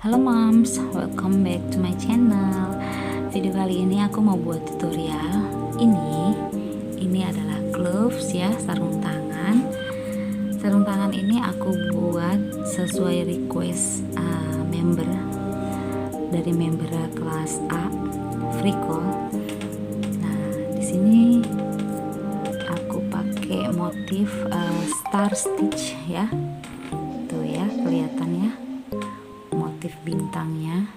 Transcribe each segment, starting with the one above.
Halo moms, welcome back to my channel. Video kali ini aku mau buat tutorial. Ini adalah gloves ya, sarung tangan. Sarung tangan ini aku buat sesuai request member dari member kelas A, free call. Nah, di sini aku pakai motif star stitch ya. Tuh ya, kelihatannya motif bintangnya.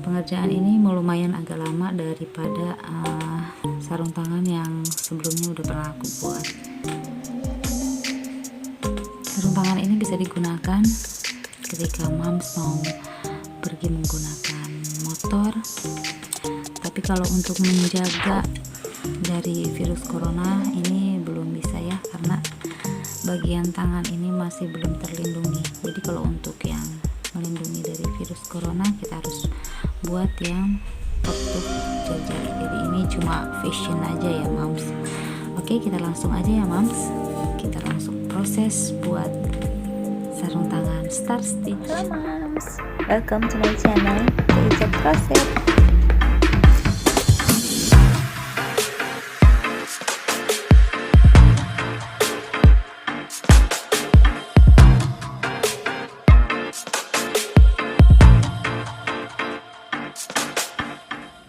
Pengerjaan ini lumayan agak lama daripada sarung tangan yang sebelumnya udah pernah aku buat. Sarung tangan ini bisa digunakan ketika moms mau pergi menggunakan motor, tapi kalau untuk menjaga dari virus corona ini belum bisa ya, karena bagian tangan ini masih belum terlindungi. Jadi kalau untuk yang melindungi dari virus corona, kita harus buat yang tutup jari. Jadi ini cuma fashion aja ya moms. Oke, kita langsung aja ya moms, kita langsung proses buat sarung tangan star stitch. Halo moms, welcome to my channel. It's a process.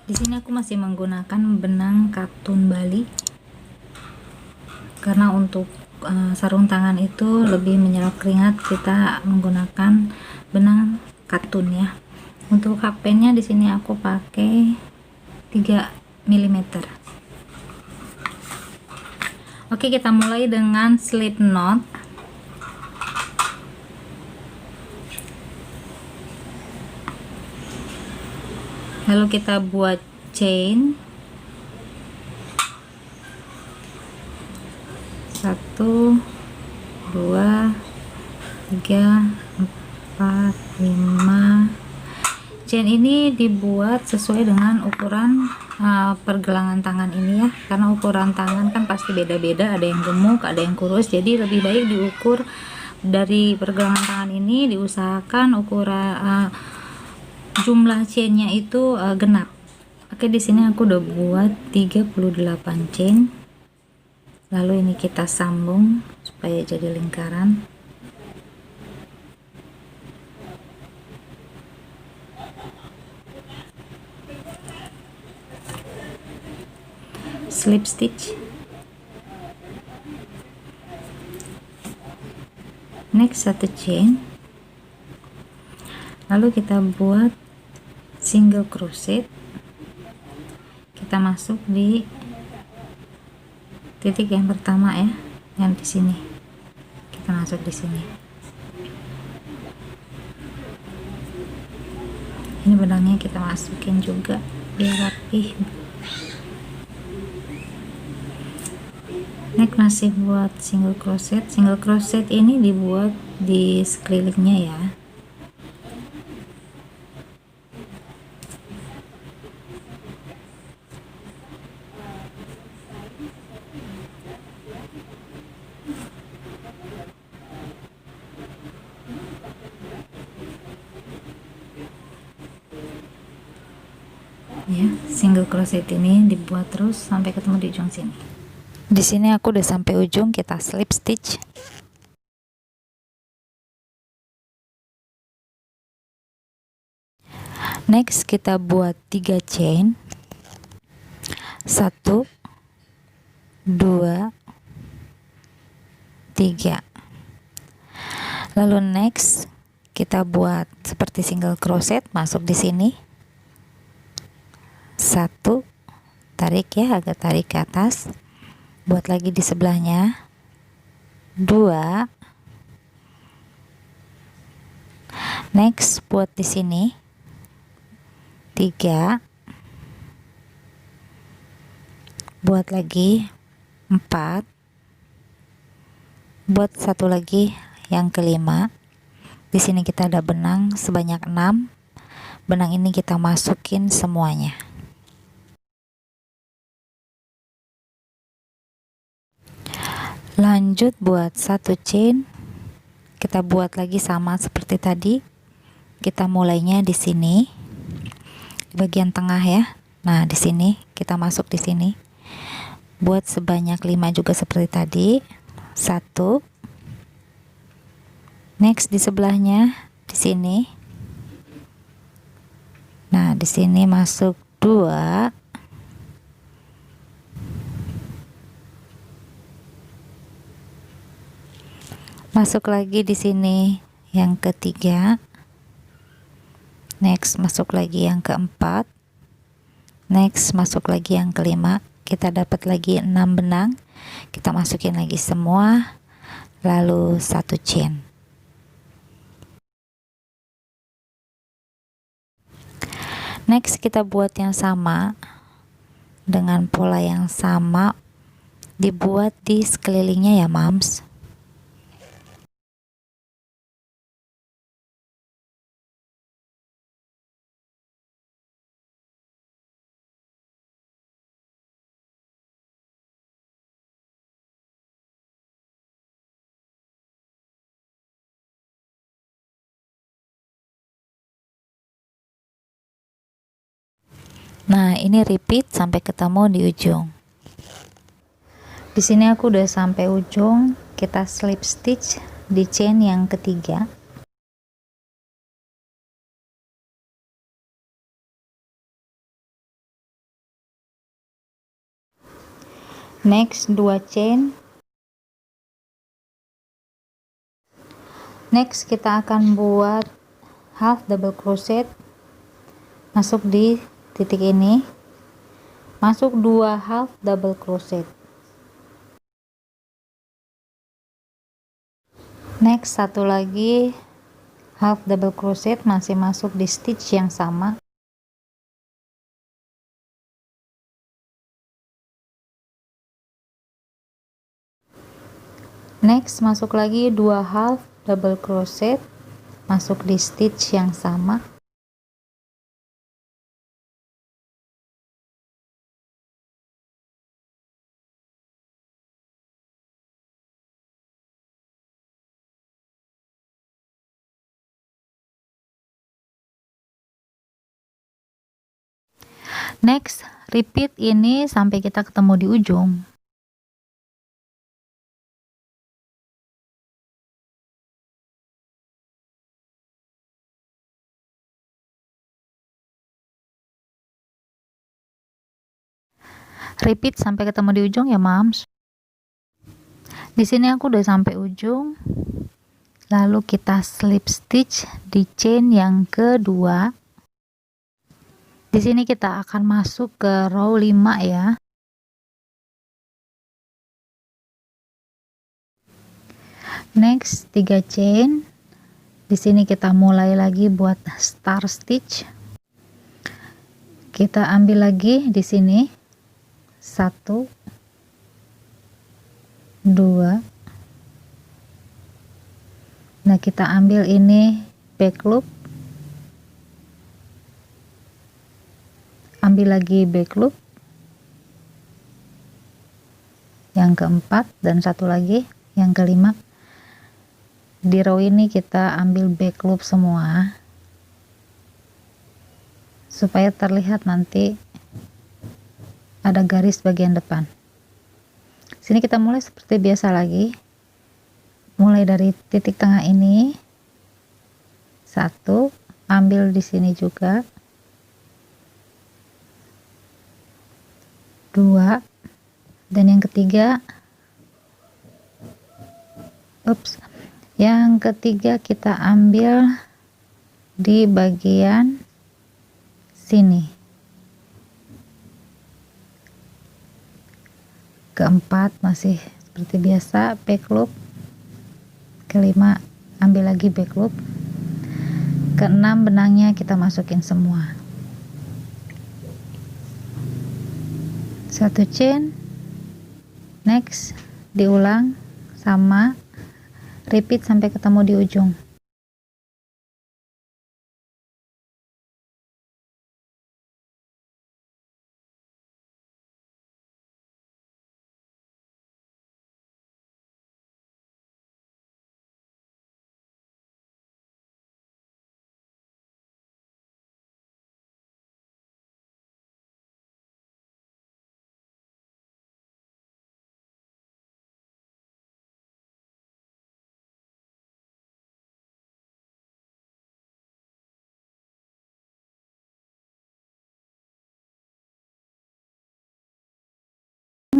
Di sini aku masih menggunakan benang katun Bali, karena untuk sarung tangan itu lebih menyerap keringat, kita menggunakan benang katun ya. Untuk hakpennya di sini aku pakai 3 mm. Oke, kita mulai dengan slip knot. Lalu kita buat chain 1 2 3 4 5. Chain ini dibuat sesuai dengan ukuran pergelangan tangan ini ya, karena ukuran tangan kan pasti beda-beda, ada yang gemuk, ada yang kurus. Jadi lebih baik diukur dari pergelangan tangan ini, diusahakan ukuran jumlah chainnya itu genap. Oke, di sini aku udah buat 38 chain. Lalu ini kita sambung supaya jadi lingkaran. Slip stitch. Next, satu chain. Lalu kita buat single crochet. Kita masuk di titik yang pertama ya, yang di sini. Kita masuk di sini. Ini benangnya kita masukin juga biar rapih. Next, masih buat single crochet. Single crochet ini dibuat di sekelilingnya ya. Ya, single crochet ini dibuat terus sampai ketemu di ujung sini. Di sini aku udah sampai ujung, kita slip stitch. Next, kita buat 3 chain. 1 2 3. Lalu next kita buat seperti single crochet, masuk di sini. 1, tarik ya, agak tarik ke atas. Buat lagi di sebelahnya. 2. Next, buat di sini. 3. Buat lagi 4. Buat satu lagi yang kelima. Di sini kita ada benang sebanyak 6. Benang ini kita masukin semuanya. Lanjut buat satu chain, kita buat lagi sama seperti tadi. kita mulainya di sini, di bagian tengah ya. Nah, di sini kita masuk di sini. Buat sebanyak 5 juga seperti tadi. 1. Next di sebelahnya di sini. Nah, di sini masuk 2. Masuk lagi di sini yang ketiga. Next masuk lagi yang keempat. Next masuk lagi yang kelima. Kita dapat lagi 6 benang. Kita masukin lagi semua, lalu 1 chain. Next kita buat yang sama dengan pola yang sama, dibuat di sekelilingnya ya mams. Nah, ini repeat sampai ketemu di ujung. Di sini aku udah sampai ujung, kita slip stitch di chain yang ketiga. Next 2 chain. Next kita akan buat half double crochet, masuk di titik ini, masuk 2 half double crochet. Next satu lagi half double crochet, masih masuk di stitch yang sama. Next masuk lagi 2 half double crochet, masuk di stitch yang sama. Next repeat ini sampai kita ketemu di ujung. Repeat sampai ketemu di ujung ya mams. Di sini aku udah sampai ujung, lalu kita slip stitch di chain yang kedua. Di sini kita akan masuk ke row 5 ya. Next 3 chain. Di sini kita mulai lagi buat star stitch. Kita ambil lagi di sini 1 2. Nah, kita ambil ini back loop, ambil lagi back loop yang keempat, dan satu lagi yang kelima. Di row ini kita ambil back loop semua supaya terlihat nanti ada garis bagian depan. Sini kita mulai seperti biasa lagi, mulai dari titik tengah ini 1, ambil di sini juga 2, dan yang ketiga yang ketiga kita ambil di bagian sini. Keempat masih seperti biasa back loop, kelima ambil lagi back loop, keenam benangnya kita masukin semua, 1 chain. Next diulang sama, repeat sampai ketemu di ujung.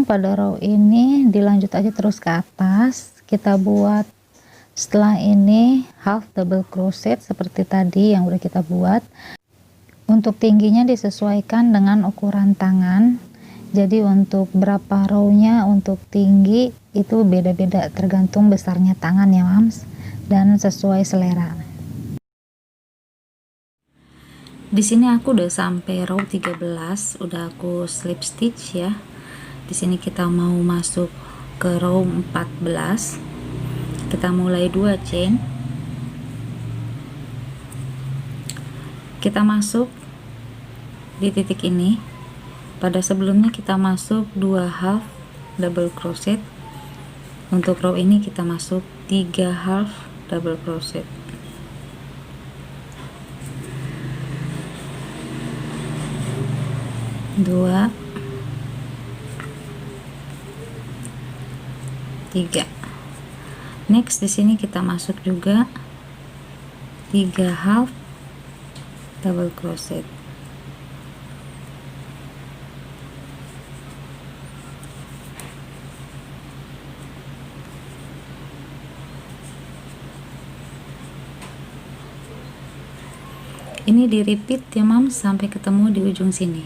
pada row ini dilanjut aja terus ke atas. Kita buat setelah ini half double crochet seperti tadi yang udah kita buat. Untuk tingginya disesuaikan dengan ukuran tangan. Jadi untuk berapa rownya untuk tinggi itu beda-beda tergantung besarnya tangan ya mams, dan sesuai selera. Di sini aku udah sampai row 13, udah aku slip stitch ya. Di sini kita mau masuk ke row 14. Kita mulai 2 chain. Kita masuk di titik ini. Pada sebelumnya kita masuk 2 half double crochet. Untuk row ini kita masuk 3 half double crochet. Dua, tiga. Next di sini kita masuk juga 3 half double crochet. Ini di repeat ya mam sampai ketemu di ujung sini.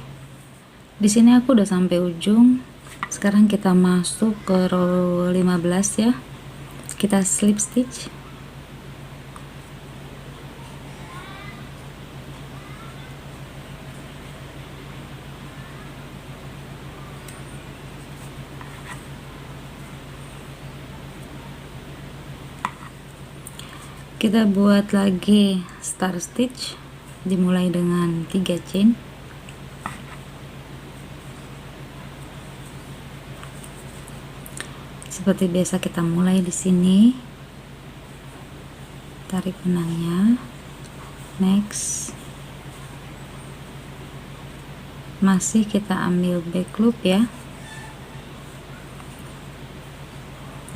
Di sini aku udah sampai ujung. Sekarang kita masuk ke row 15 ya. Kita slip stitch. Kita buat lagi star stitch, dimulai dengan 3 chain. Seperti biasa kita mulai di sini, tarik benangnya, next masih kita ambil back loop ya,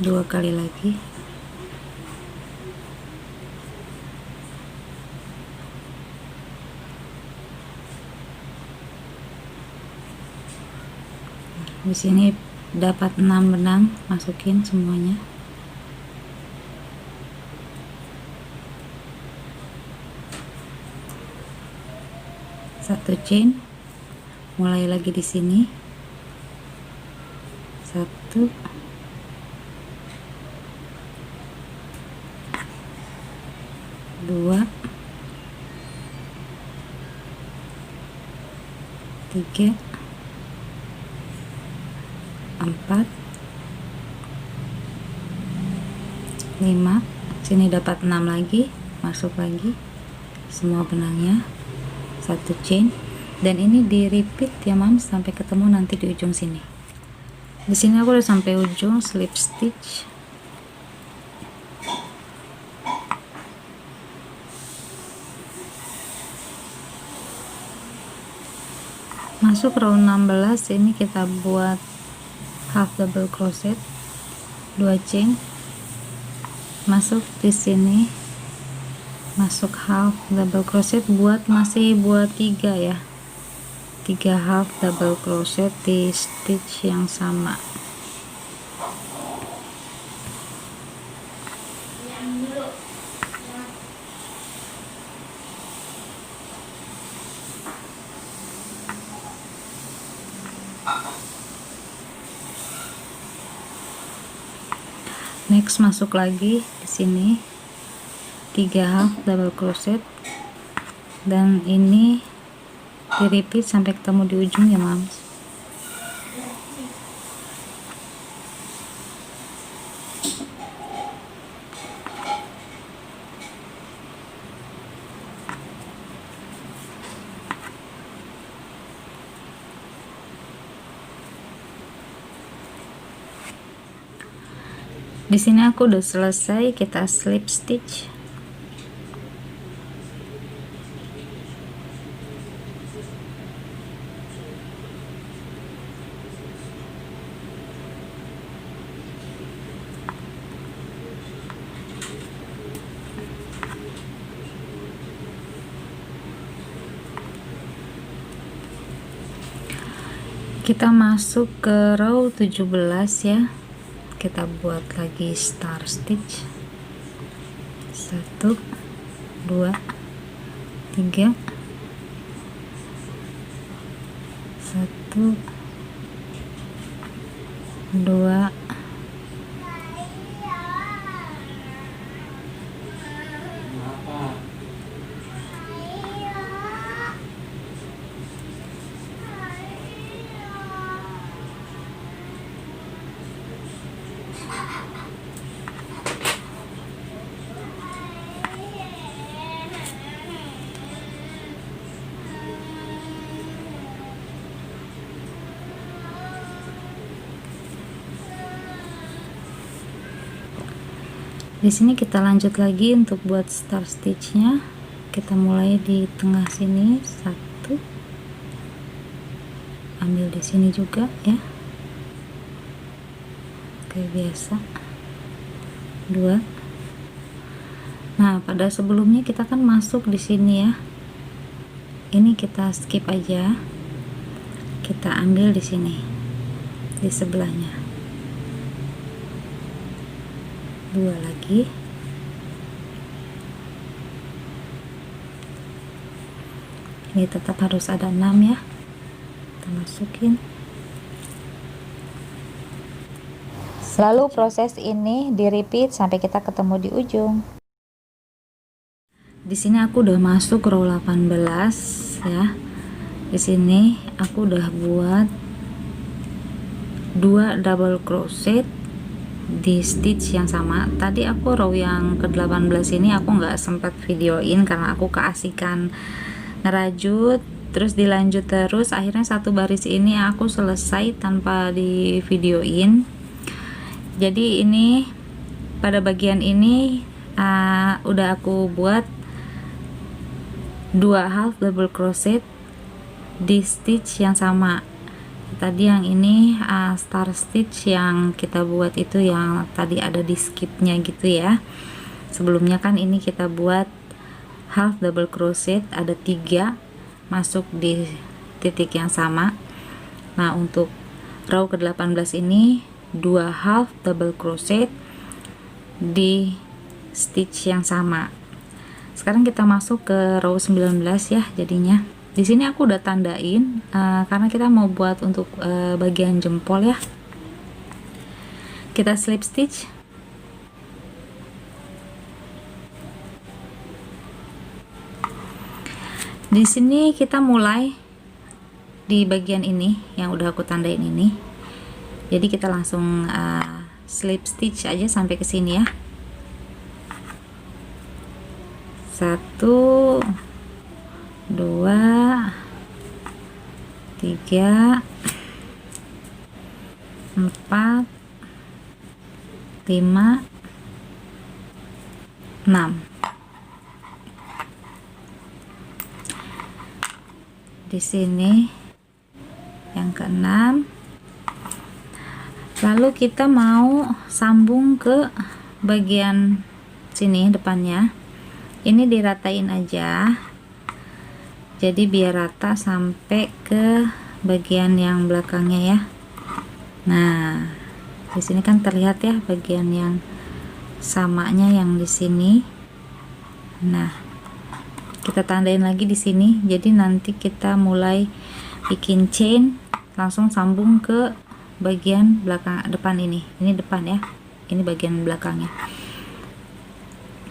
2 kali lagi. Di sini dapat 6 benang, masukin semuanya. Satu chain, mulai lagi di sini. 1, 2, 3, 4, 5. Sini dapat 6 lagi, masuk lagi semua benangnya, 1 chain, dan ini di repeat ya mam sampai ketemu nanti di ujung sini. Di sini aku udah sampai ujung slip stitch. Masuk row 16, ini kita buat half double crochet, 2 chain, masuk di sini, masuk half double crochet, masih buat 3 ya, 3 half double crochet di stitch yang sama. Next masuk lagi di sini 3 half double crochet, dan ini di repeat sampai ketemu di ujung ya mams. Di sini aku udah selesai, kita slip stitch. Kita masuk ke row 17 ya. Kita buat lagi star stitch. 1 2 3, 1 2 Di sini kita lanjut lagi untuk buat star stitchnya. Kita mulai di tengah sini, 1, ambil di sini juga ya, kayak biasa, 2. Nah, pada sebelumnya kita kan masuk di sini ya, ini kita skip aja, kita ambil di sini, di sebelahnya, 2 lagi, ini tetap harus ada 6 ya, kita masukin. Lalu proses ini di repeat sampai kita ketemu di ujung. Di sini aku udah masuk row 18 ya. Di sini aku udah buat 2 double crochet di stitch yang sama. Tadi aku row yang ke-18 ini aku nggak sempat videoin karena aku keasikan ngerajut, terus dilanjut terus, akhirnya satu baris ini aku selesai tanpa di videoin. Jadi ini pada bagian ini udah aku buat 2 half double crochet di stitch yang sama. Tadi yang ini star stitch yang kita buat itu yang tadi ada di skipnya gitu ya. Sebelumnya kan ini kita buat half double crochet, ada 3 masuk di titik yang sama. Nah, untuk row ke-18 ini 2 half double crochet di stitch yang sama. Sekarang kita masuk ke row 19 ya jadinya. Di sini aku udah tandain karena kita mau buat untuk bagian jempol ya. Kita slip stitch. Di sini kita mulai di bagian ini yang udah aku tandain ini. Jadi kita langsung slip stitch aja sampai ke sini ya. 1 2 3 4 5 6. Di sini yang ke-6. Lalu kita mau sambung ke bagian sini depannya. Ini diratain aja. Jadi biar rata sampai ke bagian yang belakangnya ya. Nah, di sini kan terlihat ya bagian yang samanya yang di sini. Nah, kita tandain lagi di sini. Jadi nanti kita mulai bikin chain, langsung sambung ke bagian belakang depan ini. Ini depan ya. Ini bagian belakangnya.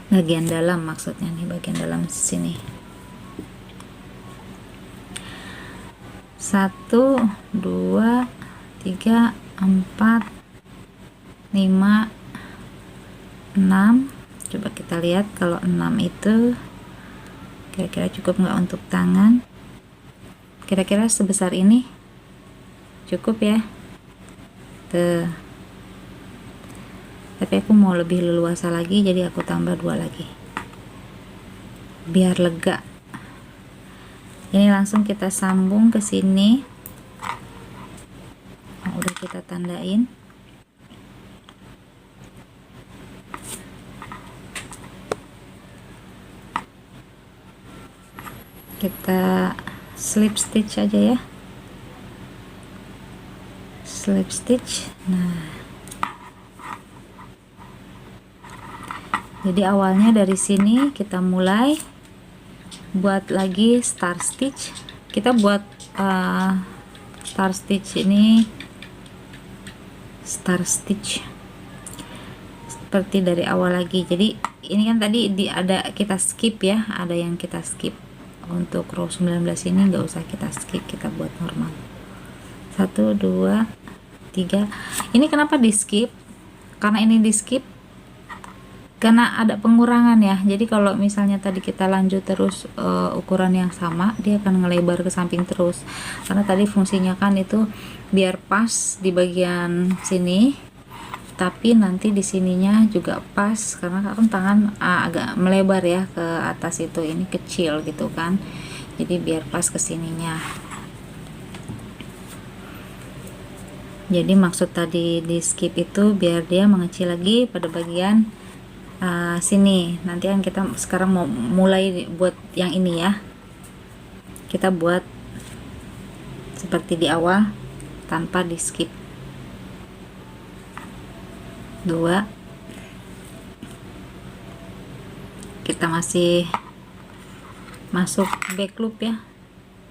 Bagian dalam maksudnya nih, bagian dalam sini. 1 2 3 4 5 6. Coba kita lihat kalau 6 itu kira-kira cukup nggak untuk tangan. Kira-kira sebesar ini cukup ya. Tuh. Tapi aku mau lebih leluasa lagi, jadi aku tambah 2 lagi biar lega. Ini langsung kita sambung ke sini. Nah, udah kita tandain. Kita slip stitch aja ya. slip stitch. Nah, jadi awalnya dari sini kita mulai buat lagi star stitch. Kita buat star stitch ini, star stitch seperti dari awal lagi. Jadi ini kan tadi ada kita skip ya, ada yang kita skip. Untuk row 19 ini nggak usah kita skip, kita buat normal. 1 2 3. Ini kenapa di skip? Karena ini di skip karena ada pengurangan ya. Jadi kalau misalnya tadi kita lanjut terus ukuran yang sama, dia akan ngelebar ke samping terus. Karena tadi fungsinya kan itu biar pas di bagian sini, tapi nanti di sininya juga pas, karena kan tangan agak melebar ya ke atas, itu ini kecil gitu kan. Jadi biar pas ke sininya. Jadi maksud tadi di skip itu biar dia mengecil lagi pada bagian sini. Nanti yang kita sekarang mau mulai buat yang ini ya, kita buat seperti di awal tanpa di skip. 2, kita masih masuk back loop ya,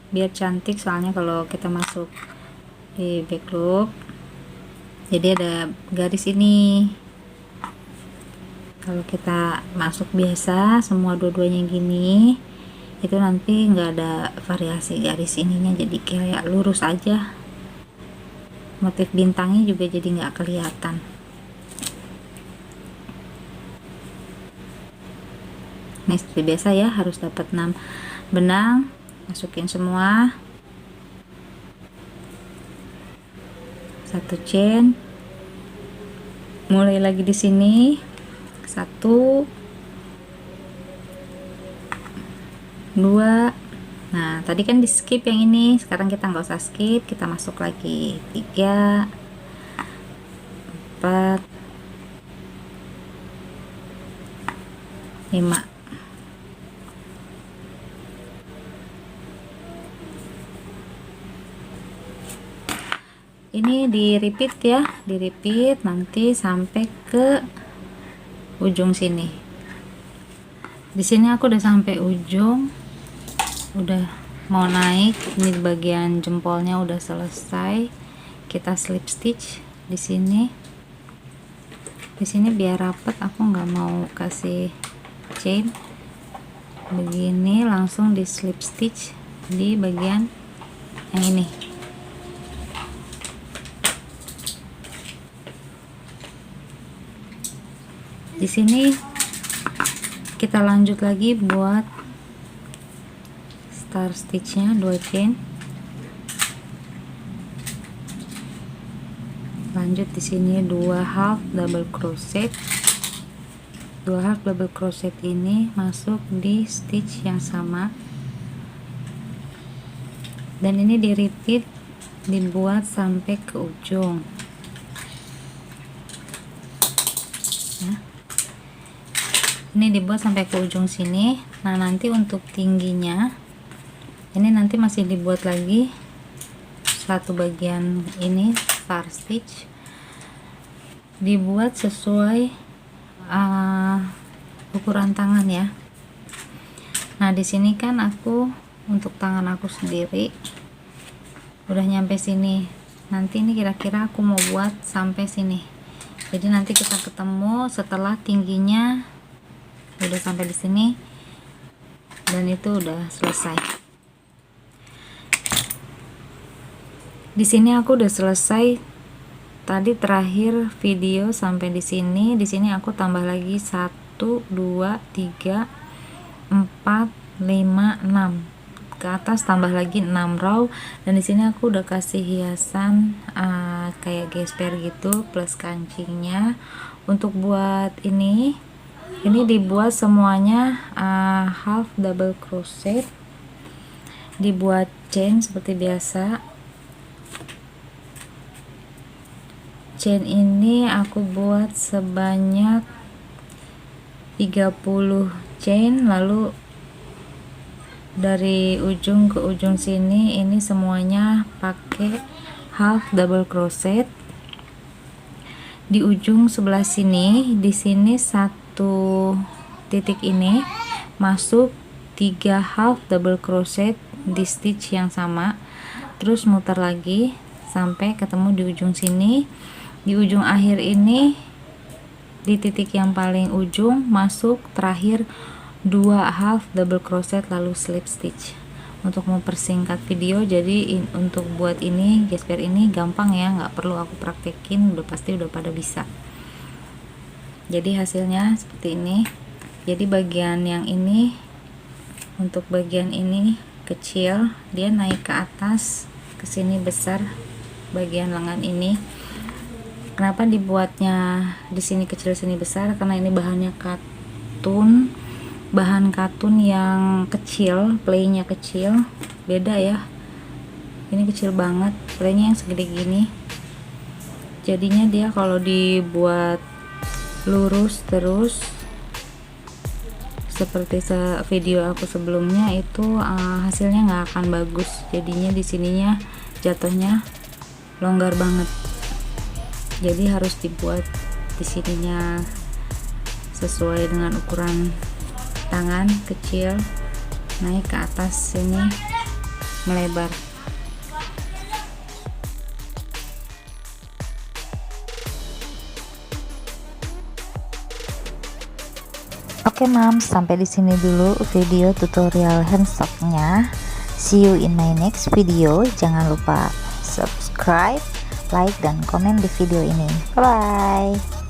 biar cantik. Soalnya kalau kita masuk di back loop jadi ada garis ini. Kalau kita masuk biasa semua dua-duanya gini, itu nanti nggak ada variasi garis ininya, jadi kayak lurus aja. Motif bintangnya juga jadi nggak kelihatan. Ini seperti biasa ya, harus dapat 6 benang, masukin semua. 1 chain, mulai lagi di sini. 1 2. Nah tadi kan di skip yang ini, sekarang kita nggak usah skip, kita masuk lagi. 3 4 5. Ini di repeat ya, di repeat nanti sampai ke ujung sini. Di sini aku udah sampai ujung, udah mau naik. Ini bagian jempolnya udah selesai. Kita slip stitch di sini. Di sini biar rapet, aku nggak mau kasih chain. Begini langsung di slip stitch di bagian yang ini. Di sini kita lanjut lagi buat star stitchnya, 2 chain. Lanjut di sini 2 half double crochet. 2 half double crochet ini masuk di stitch yang sama, dan ini di repeat, dibuat sampai ke ujung ya. Ini dibuat sampai ke ujung sini. Nah nanti untuk tingginya ini nanti masih dibuat lagi satu bagian ini, star stitch, dibuat sesuai ukuran tangan ya. Nah di sini kan aku untuk tangan aku sendiri udah nyampe sini. Nanti ini kira-kira aku mau buat sampai sini, jadi nanti kita ketemu setelah tingginya udah sampai di sini dan itu udah selesai. Di sini aku udah selesai tadi terakhir video sampai di sini. Di sini aku tambah lagi 1 2 3 4 5 6 ke atas, tambah lagi 6 row. Dan di sini aku udah kasih hiasan kayak gesper gitu plus kancingnya. Untuk buat ini dibuat semuanya half double crochet, dibuat chain seperti biasa. Chain ini aku buat sebanyak 30 chain, lalu dari ujung ke ujung sini ini semuanya pakai half double crochet di ujung sebelah sini. Di sini satu titik ini masuk 3 half double crochet di stitch yang sama, terus muter lagi sampai ketemu di ujung sini. Di ujung akhir ini, di titik yang paling ujung masuk terakhir 2 half double crochet lalu slip stitch. Untuk mempersingkat video, jadi untuk buat ini gesper ini gampang ya, nggak perlu aku praktekin, udah pasti udah pada bisa. Jadi hasilnya seperti ini. Jadi bagian yang ini, untuk bagian ini kecil, dia naik ke atas, ke sini besar bagian lengan ini. Kenapa dibuatnya di sini kecil sini besar? Karena ini bahannya katun, bahan katun yang kecil, playnya kecil, beda ya. Ini kecil banget, playnya yang segede gini. Jadinya dia kalau dibuat lurus terus seperti video aku sebelumnya itu hasilnya nggak akan bagus. Jadinya di sininya jatuhnya longgar banget. Jadi harus dibuat di sininya sesuai dengan ukuran tangan, kecil, naik ke atas sini, melebar. Oke Mams, sampai di sini dulu video tutorial handsocknya. See you in my next video. Jangan lupa subscribe, like, dan komen di video ini. Bye bye.